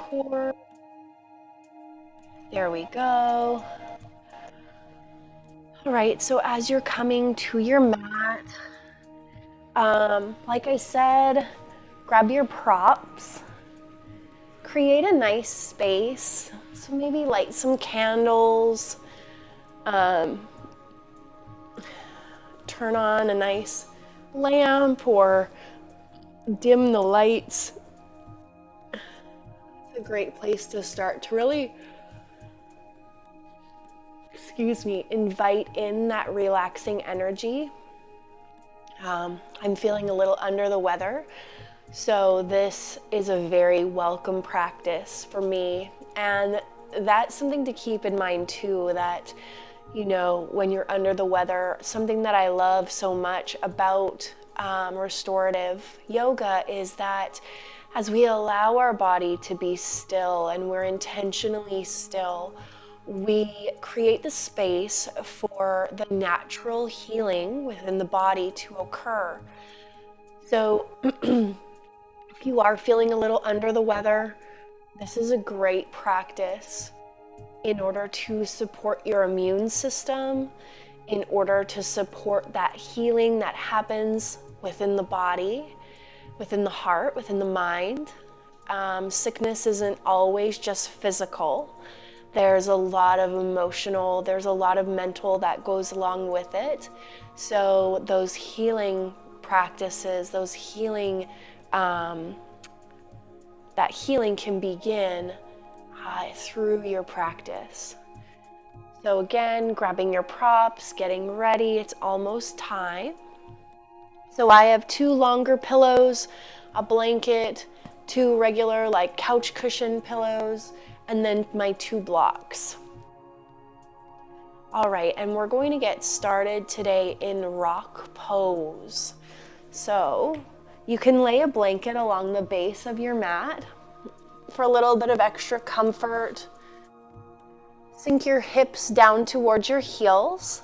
core. There we go. All right, so as you're coming to your mat, like I said, grab your props, create a nice space. So maybe light some candles, turn on a nice lamp or dim the lights. It's a great place to start to really, invite in that relaxing energy. I'm feeling a little under the weather, so this is a very welcome practice for me. And that's something to keep in mind too, that, when you're under the weather, something that I love so much about restorative yoga is that as we allow our body to be still and we're intentionally still, we create the space for the natural healing within the body to occur. So if you are feeling a little under the weather, this is a great practice in order to support your immune system, in order to support that healing that happens within the body, within the heart, within the mind. Sickness isn't always just physical. There's a lot of emotional, there's a lot of mental that goes along with it. So those healing practices, that healing can begin through your practice. So again, grabbing your props, getting ready, it's almost time. So I have 2 longer pillows, a blanket, 2 regular like couch cushion pillows, and then my 2 blocks. All right, and we're going to get started today in rock pose. So you can lay a blanket along the base of your mat for a little bit of extra comfort. Sink your hips down towards your heels.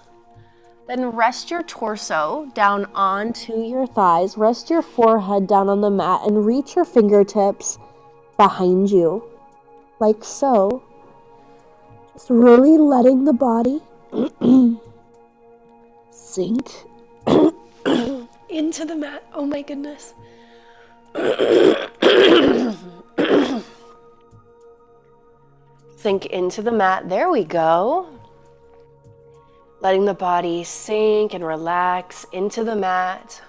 Then rest your torso down onto your thighs. Rest your forehead down on the mat and reach your fingertips behind you, like so. Just really letting the body sink into the mat. Oh my goodness. Sink into the mat. There we go. Letting the body sink and relax into the mat.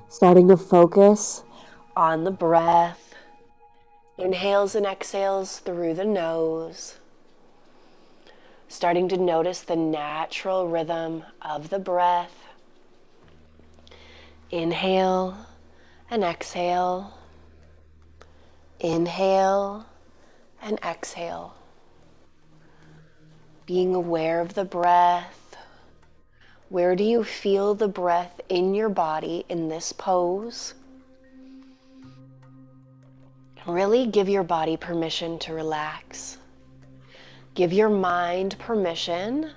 Starting to focus on the breath. Inhales and exhales through the nose. Starting to notice the natural rhythm of the breath. Inhale and exhale. Inhale and exhale. Being aware of the breath. Where do you feel the breath in your body in this pose? Really give your body permission to relax. Give your mind permission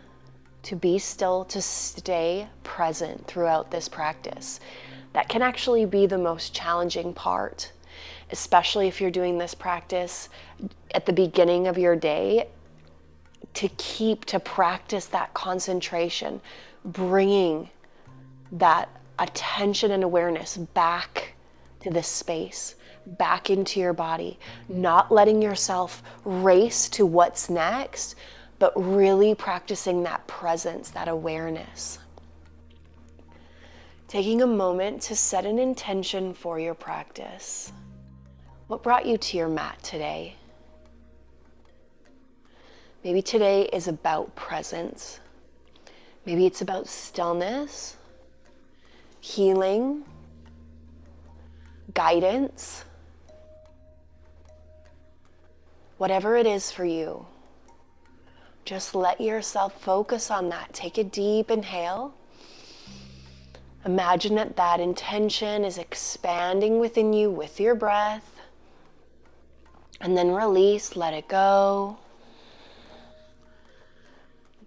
to be still, to stay present throughout this practice. That can actually be the most challenging part, especially if you're doing this practice at the beginning of your day, to practice that concentration, bringing that attention and awareness back to this space, back into your body, not letting yourself race to what's next, but really practicing that presence, that awareness. Taking a moment to set an intention for your practice. What brought you to your mat today? Maybe today is about presence. Maybe it's about stillness, healing, guidance. Whatever it is for you, just let yourself focus on that. Take a deep inhale. Imagine that intention is expanding within you with your breath. And then release, let it go.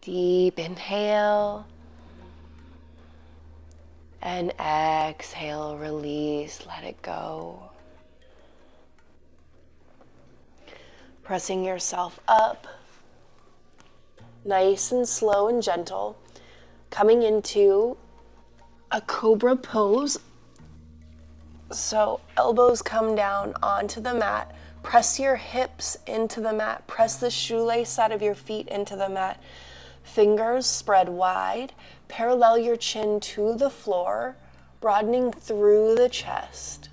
Deep inhale And exhale, release, let it go. Pressing yourself up, nice and slow and gentle, coming into a cobra pose. So elbows come down onto the mat, press your hips into the mat, press the shoelace side of your feet into the mat, fingers spread wide, parallel your chin to the floor, broadening through the chest.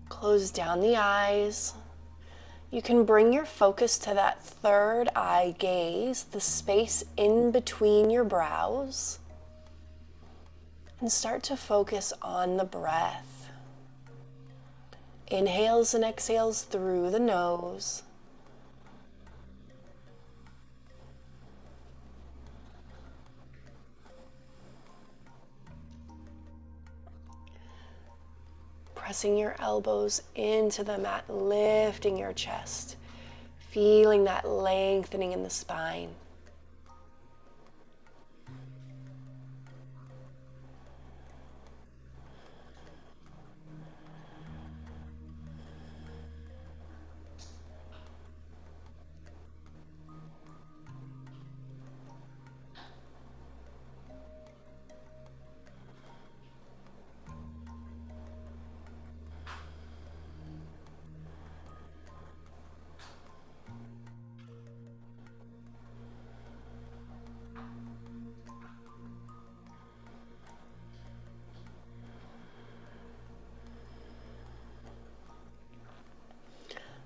Close down the eyes. You can bring your focus to that third eye gaze, the space in between your brows, and start to focus on the breath. Inhales and exhales through the nose. Pressing your elbows into the mat, lifting your chest, feeling that lengthening in the spine.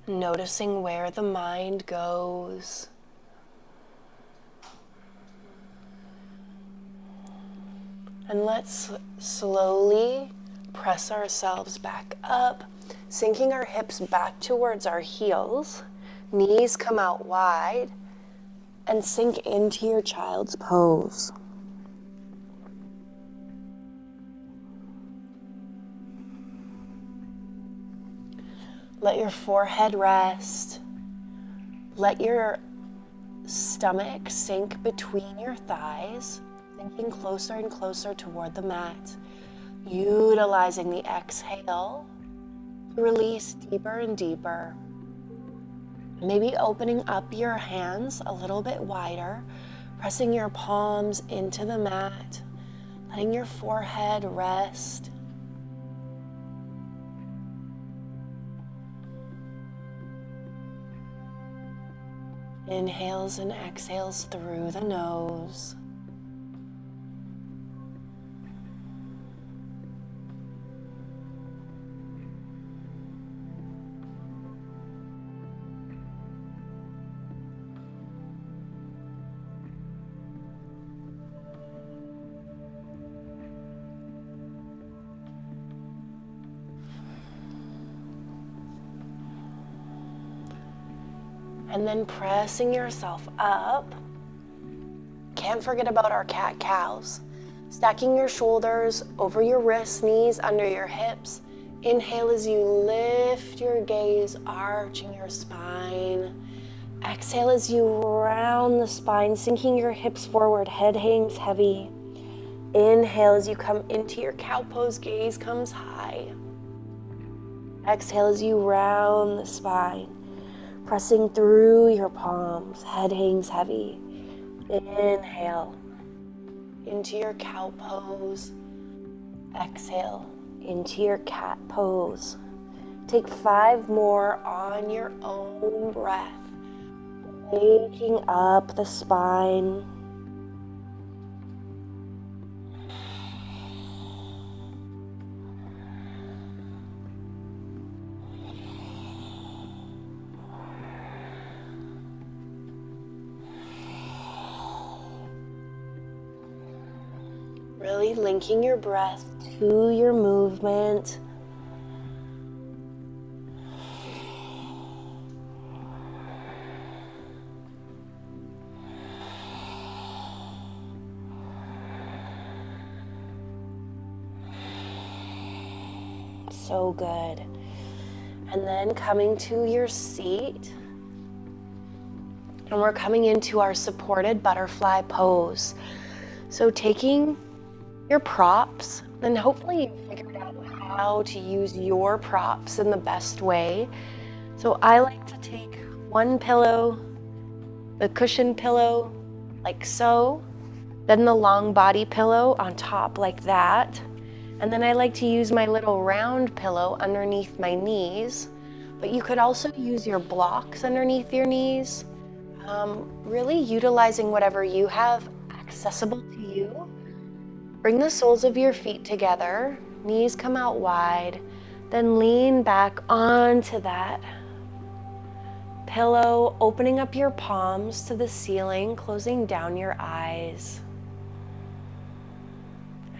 Noticing where the mind goes. And let's slowly press ourselves back up, sinking our hips back towards our heels. Knees come out wide and sink into your child's pose. Let your forehead rest. Let your stomach sink between your thighs, sinking closer and closer toward the mat. Utilizing the exhale to release deeper and deeper. Maybe opening up your hands a little bit wider, pressing your palms into the mat, letting your forehead rest. Inhales and exhales through the nose. And then pressing yourself up. Can't forget about our cat-cows. Stacking your shoulders over your wrists, knees under your hips. Inhale as you lift your gaze, arching your spine. Exhale as you round the spine, sinking your hips forward, head hangs heavy. Inhale as you come into your cow pose, gaze comes high. Exhale as you round the spine. Pressing through your palms, head hangs heavy. Inhale into your cow pose. Exhale into your cat pose. Take 5 more on your own breath. Waking up the spine. Really linking your breath to your movement. So good. And then coming to your seat. And we're coming into our supported butterfly pose. So taking your props, and hopefully you figured out how to use your props in the best way. So I like to take one pillow, the cushion pillow, like so, then the long body pillow on top like that. And then I like to use my little round pillow underneath my knees, but you could also use your blocks underneath your knees, really utilizing whatever you have accessible to you. Bring the soles of your feet together, knees come out wide, then lean back onto that pillow, opening up your palms to the ceiling, closing down your eyes,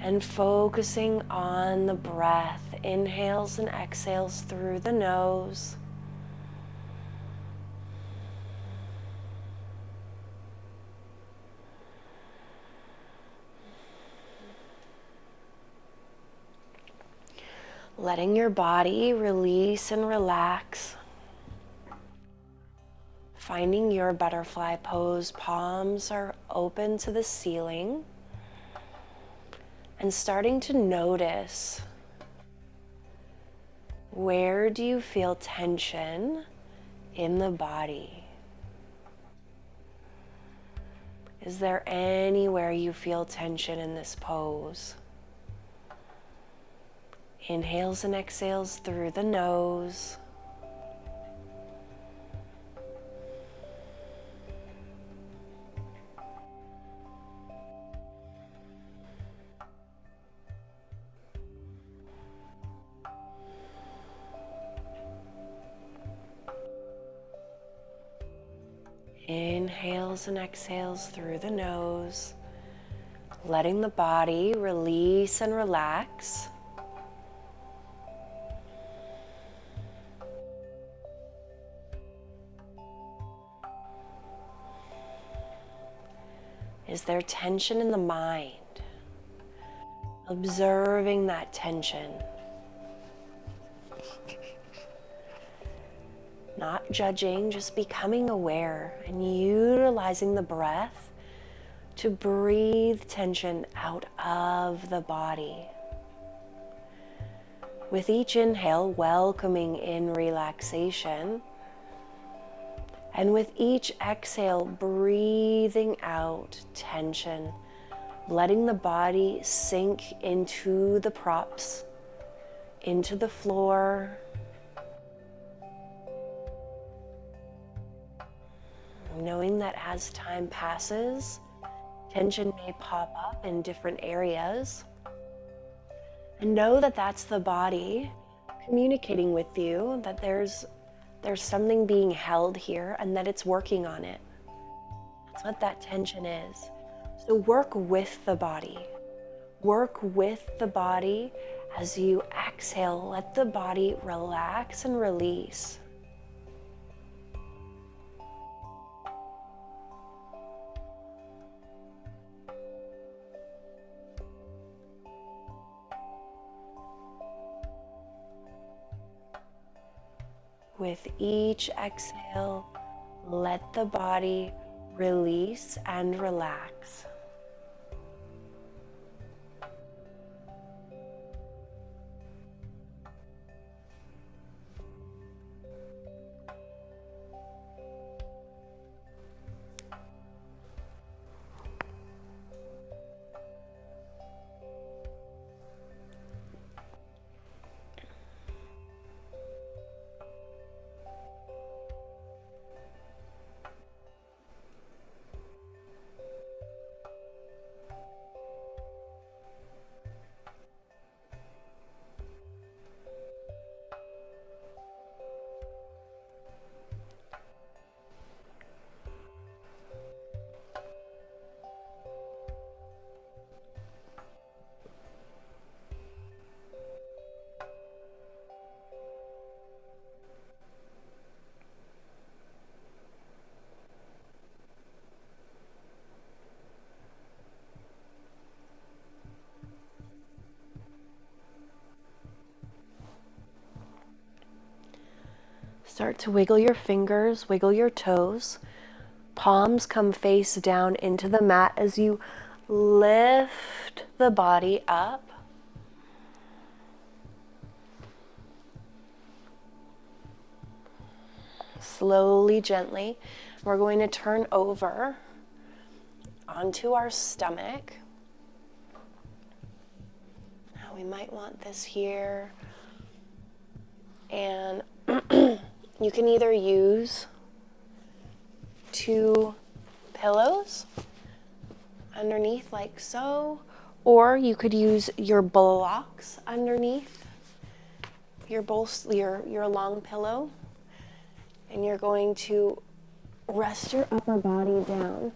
and focusing on the breath, inhales and exhales through the nose. Letting your body release and relax. Finding your butterfly pose, palms are open to the ceiling. And starting to notice, where do you feel tension in the body? Is there anywhere you feel tension in this pose? Inhales and exhales through the nose. Inhales and exhales through the nose, letting the body release and relax. Is there tension in the mind? Observing that tension. Not judging, just becoming aware and utilizing the breath to breathe tension out of the body. With each inhale, welcoming in relaxation. And with each exhale, breathing out tension, letting the body sink into the props, into the floor. Knowing that as time passes, tension may pop up in different areas. And know that that's the body communicating with you, that there's something being held here and that it's working on it. That's what that tension is. So work with the body. Work with the body as you exhale. Let the body relax and release. With each exhale, let the body release and relax. Start to wiggle your fingers, wiggle your toes. Palms come face down into the mat as you Lift the body up. Slowly, gently, we're going to turn over onto our stomach. Now we might want this here. And you can either use 2 pillows underneath like so, or you could use your blocks underneath your long pillow, and you're going to rest your upper body down.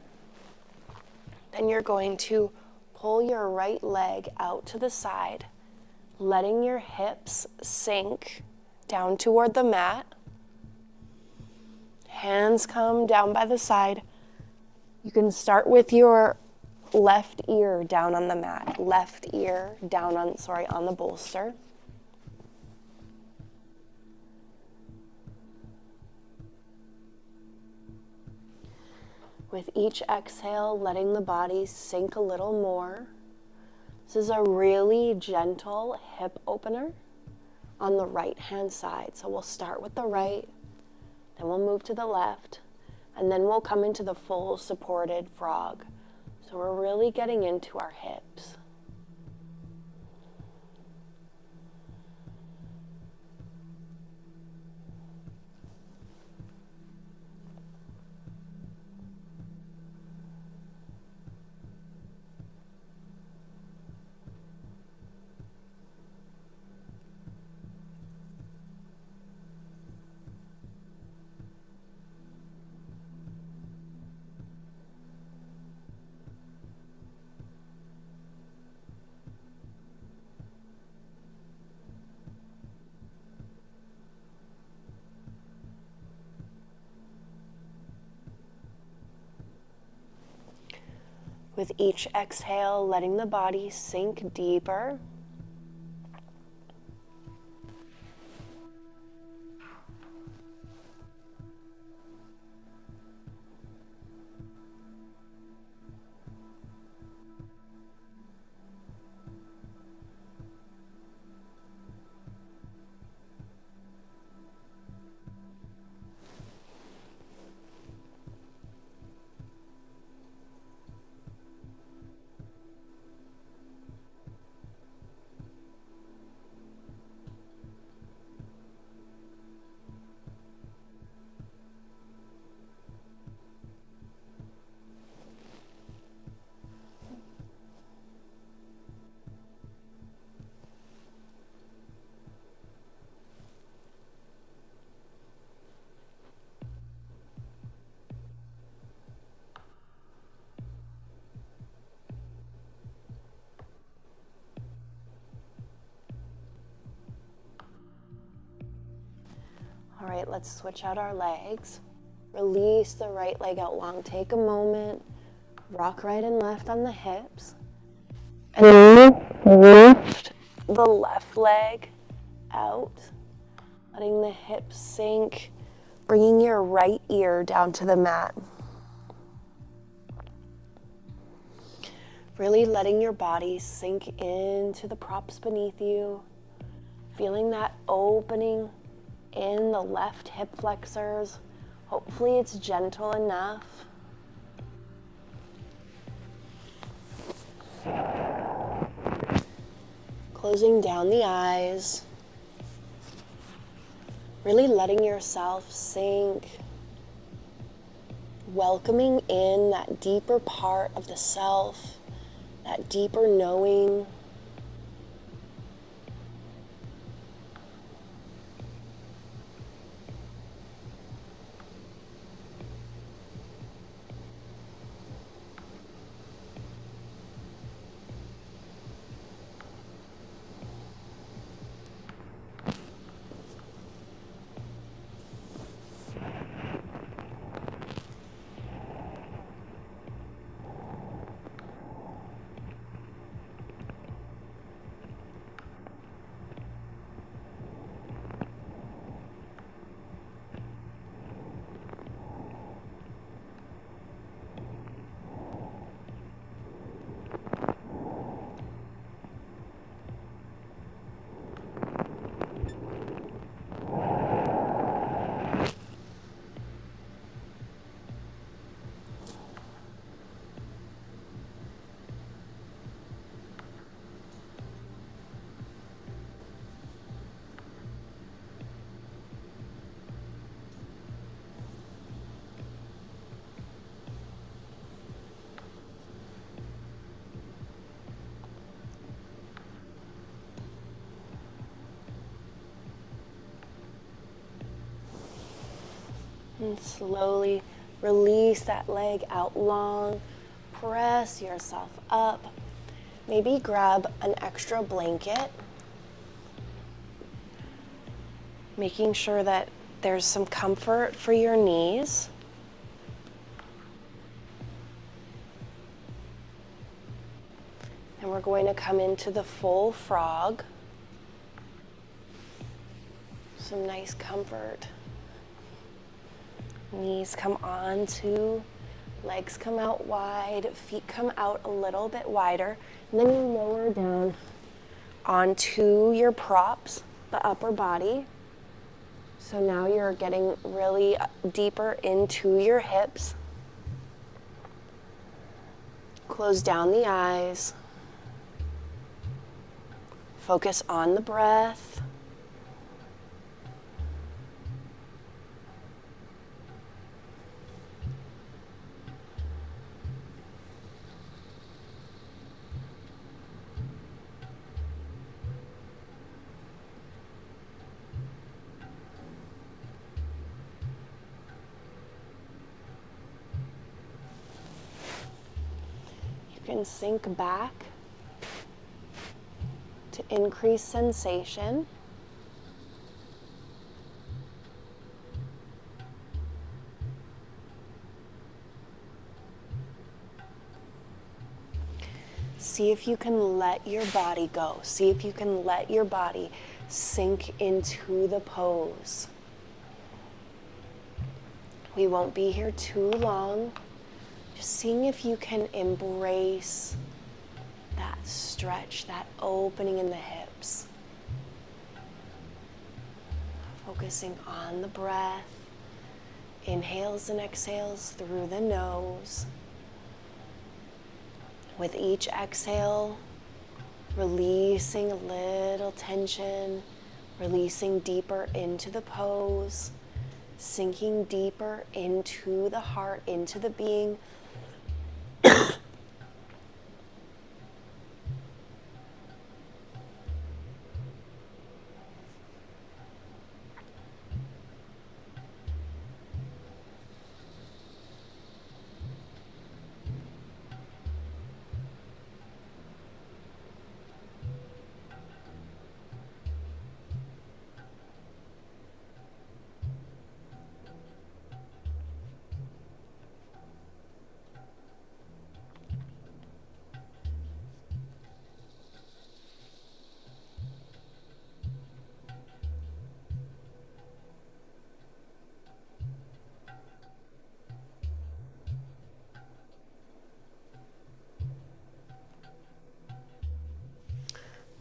Then you're going to pull your right leg out to the side, letting your hips sink down toward the mat. Hands come down by the side. You can start with your left ear down on the mat, left ear down on the bolster. With each exhale, letting the body sink a little more. This is a really gentle hip opener on the right hand side. So we'll start with the right, then we'll move to the left, and then we'll come into the full supported frog. So we're really getting into our hips. With each exhale, letting the body sink deeper. All right, let's switch out our legs. Release the right leg out long. Take a moment, rock right and left on the hips. And lift the left leg out, letting the hips sink, bringing your right ear down to the mat. Really letting your body sink into the props beneath you, feeling that opening in the left hip flexors. Hopefully it's gentle enough. Closing down the eyes. Really letting yourself sink. Welcoming in that deeper part of the self, that deeper knowing. And slowly release that leg out long. Press yourself up. Maybe grab an extra blanket, making sure that there's some comfort for your knees. And we're going to come into the full frog. Some nice comfort. Knees come onto, legs come out wide, feet come out a little bit wider, and then you lower down onto your props, the upper body. So now you're getting really deeper into your hips. Close down the eyes. Focus on the breath. You can sink back to increase sensation. See if you can let your body go. See if you can let your body sink into the pose. We won't be here too long. Just seeing if you can embrace that stretch, that opening in the hips. Focusing on the breath. Inhales and exhales through the nose. With each exhale, releasing a little tension, releasing deeper into the pose, sinking deeper into the heart, into the being.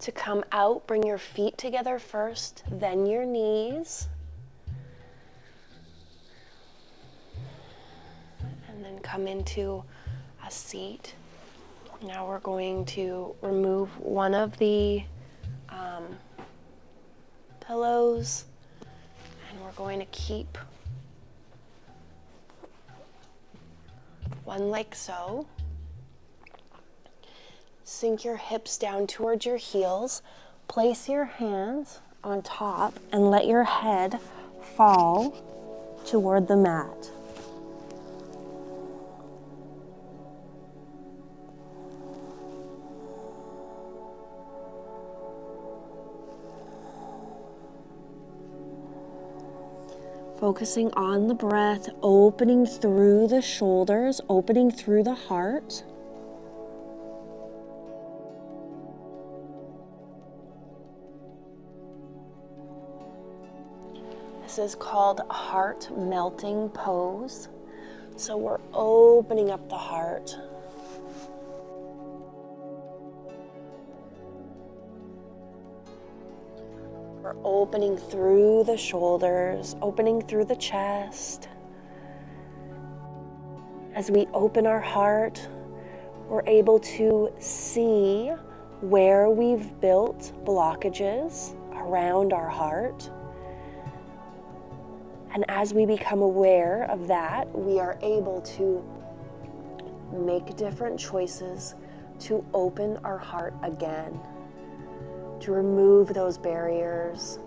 To come out, bring your feet together first, then your knees. And then come into a seat. Now we're going to remove one of the pillows, and we're going to keep one like so. Sink your hips down towards your heels. Place your hands on top and let your head fall toward the mat. Focusing on the breath, opening through the shoulders, opening through the heart. This is called a heart melting pose. So we're opening up the heart. We're opening through the shoulders, opening through the chest. As we open our heart, we're able to see where we've built blockages around our heart. And as we become aware of that, we are able to make different choices to open our heart again, to remove those barriers,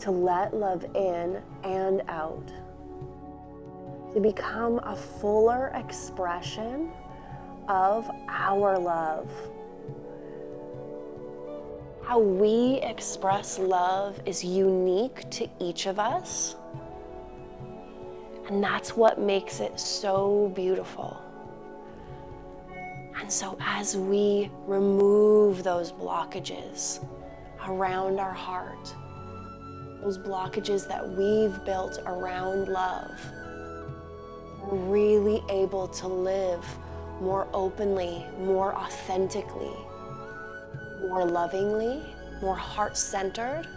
to let love in and out. to become a fuller expression of our love. How we express love is unique to each of us, and that's what makes it so beautiful. And so as we remove those blockages around our heart, those blockages that we've built around love, we're really able to live more openly, more authentically, more lovingly, more heart-centered,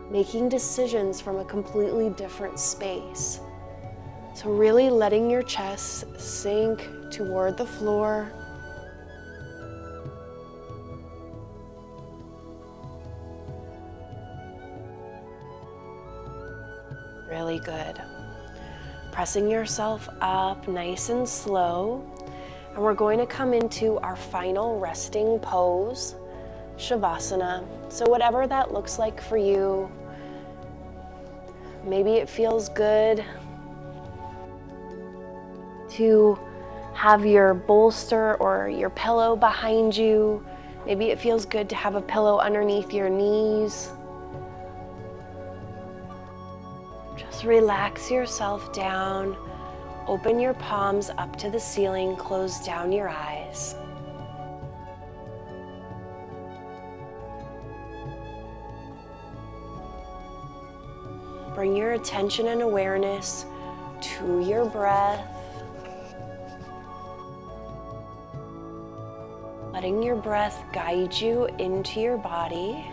making decisions from a completely different space. So really letting your chest sink toward the floor. Really good. Pressing yourself up nice and slow. And we're going to come into our final resting pose, Shavasana. So whatever that looks like for you, maybe it feels good to have your bolster or your pillow behind you. Maybe it feels good to have a pillow underneath your knees. Just relax yourself down. Open your palms up to the ceiling. Close down your eyes. Bring your attention and awareness to your breath. Letting your breath guide you into your body.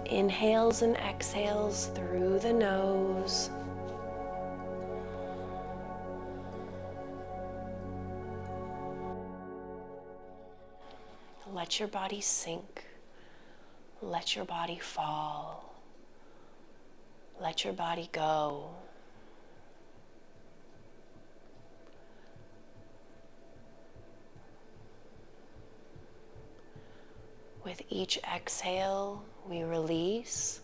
Inhales and exhales through the nose. Let your body sink. Let your body fall. Let your body go. With each exhale, we release,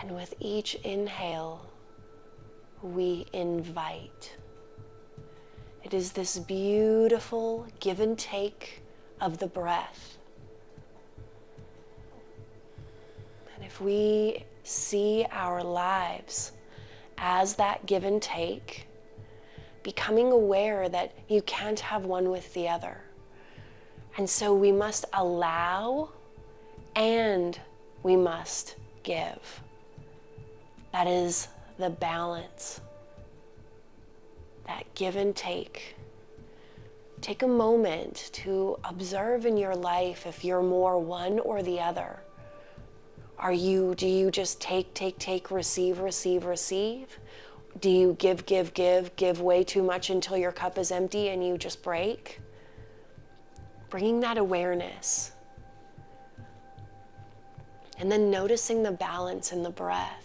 and with each inhale, we invite. It is this beautiful give and take of the breath. And if we see our lives as that give and take, becoming aware that you can't have one with the other. And so we must allow and we must give. That is the balance, that give and take. Take a moment to observe in your life if you're more one or the other. Do you just take, receive? Do you give way too much until your cup is empty and you just break? Bringing that awareness. And then noticing the balance in the breath.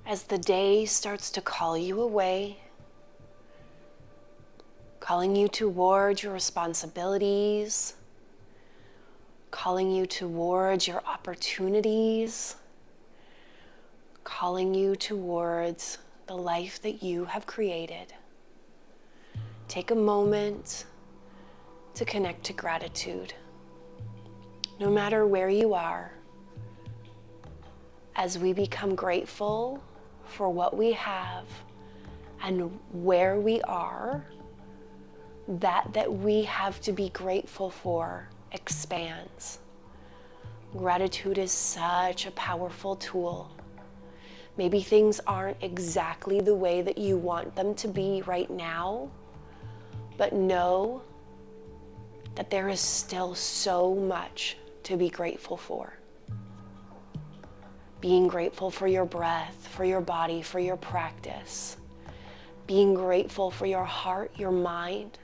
as the day starts to call you away, calling you towards your responsibilities, calling you towards your opportunities, calling you towards the life that you have created. Take a moment to connect to gratitude. No matter where you are, as we become grateful for what we have and where we are, that we have to be grateful for expands. Gratitude is such a powerful tool. Maybe things aren't exactly the way that you want them to be right now, but know that there is still so much to be grateful for. Being grateful for your breath, for your body, for your practice. Being grateful for your heart, your mind,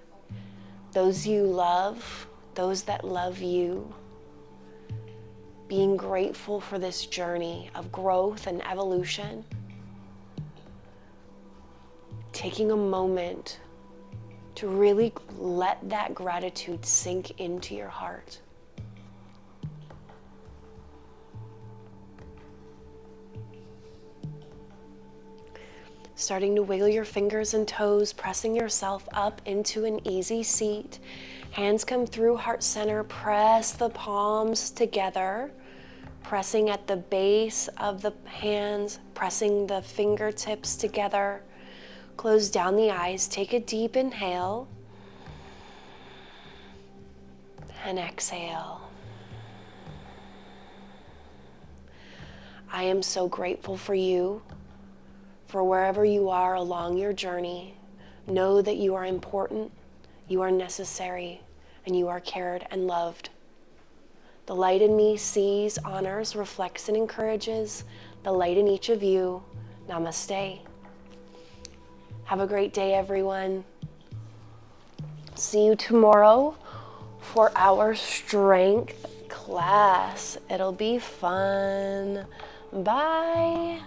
those you love, those that love you. Being grateful for this journey of growth and evolution. Taking a moment to really let that gratitude sink into your heart. Starting to wiggle your fingers and toes, pressing yourself up into an easy seat. Hands come through heart center, press the palms together, pressing at the base of the hands, pressing the fingertips together. Close down the eyes, take a deep inhale, and exhale. I am so grateful for you. For wherever you are along your journey, know that you are important, you are necessary, and you are cared and loved. The light in me sees, honors, reflects, and encourages the light in each of you. Namaste. Have a great day, everyone. See you tomorrow for our strength class. It'll be fun. Bye.